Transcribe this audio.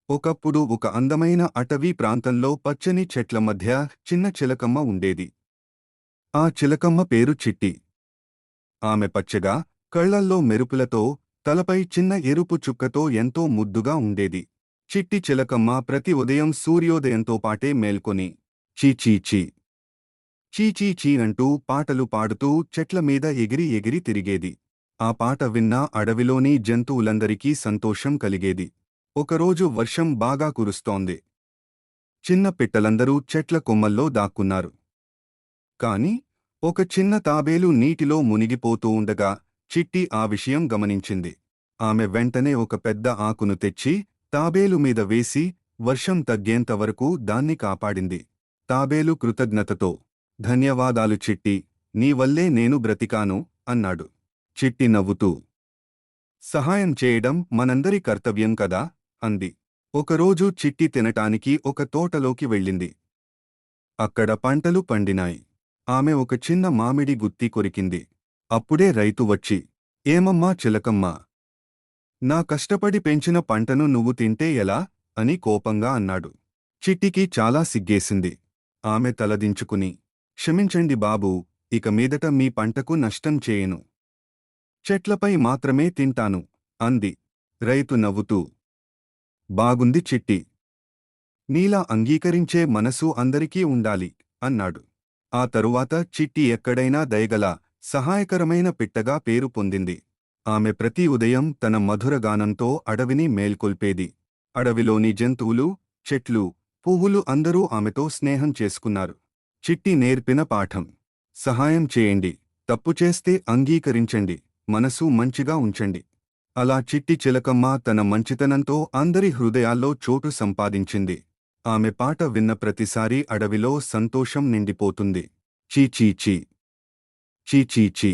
ఒకప్పుడు ఒక అందమైన అటవీ ప్రాంతంలో పచ్చని చెట్ల మధ్య చిన్న చిలకమ్మ ఉండేది. ఆ చిలకమ్మ పేరు చిట్టి. ఆమె పచ్చగా, కళ్లల్లో మెరుపులతో, తలపై చిన్న ఎరుపు చుక్కతో ఎంతో ముద్దుగా ఉండేది. చిట్టి చిలకమ్మ ప్రతి ఉదయం సూర్యోదయంతో పాటే మేల్కొని చీ చీ చీ చీ చీ చీ అంటూ పాటలు పాడుతూ చెట్ల మీద ఎగిరి ఎగిరి తిరిగేది. ఆ పాట విన్నా అడవిలోని జంతువులందరికీ సంతోషం కలిగేది. ఒకరోజు వర్షం బాగా కురుస్తోంది. చిన్న పిట్టలందరూ చెట్ల కొమ్మల్లో దాక్కున్నారు. కాని ఒక చిన్న తాబేలు నీటిలో మునిగిపోతూ ఉండగా చిట్టి ఆ విషయం గమనించింది. ఆమె వెంటనే ఒక పెద్ద ఆకును తెచ్చి తాబేలు మీద వేసి వర్షం తగ్గేంతవరకు దాన్ని కాపాడింది. తాబేలు కృతజ్ఞతతో ధన్యవాదాలు చిట్టి, నీవల్లే నేను బ్రతికాను అన్నాడు. చిట్టి నవ్వుతూ సహాయం చేయడం మనందరి కర్తవ్యం కదా అంది. ఒకరోజు చిట్టి తినటానికి ఒక తోటలోకి వెళ్ళింది. అక్కడ పంటలు పండినాయి. ఆమె ఒక చిన్న మామిడి గుత్తి కొరికింది. అప్పుడే రైతు వచ్చి, ఏమమ్మా చిలకమ్మా, నా కష్టపడి పెంచిన పంటను నువ్వు తింటే ఎలా అని కోపంగా అన్నాడు. చిట్టికి చాలా సిగ్గేసింది. ఆమె తలదించుకుని, క్షమించండి బాబూ, ఇక మీదట మీ పంటకు నష్టం చేయను. చెట్లపై మాత్రమే తింటాను అంది. రైతు నవ్వుతూ, బాగుంది చిట్టి, నీలా అంగీకరించే మనసు అందరికీ ఉండాలి అన్నాడు. ఆ తరువాత చిట్టి ఎక్కడైనా దయగల, సహాయకరమైన పిట్టగా పేరు పొందింది. ఆమె ప్రతి ఉదయం తన మధురగానంతో అడవిని మేల్కొల్పేది. అడవిలోని జంతువులు, చెట్లు, పువ్వులు అందరూ ఆమెతో స్నేహం చేసుకున్నారు. చిట్టి నేర్పిన పాఠం: సహాయం చేయండి, తప్పు చేస్తే అంగీకరించండి, మనసు మంచిగా ఉంచండి. అలా చిట్టి చిలకమ్మ తన మంచితనంతో అందరి హృదయాల్లో చోటు సంపాదించింది. ఆమె పాట విన్న ప్రతిసారీ అడవిలో సంతోషం నిండిపోతుంది. చీ చీ చీ చీ చీ చీ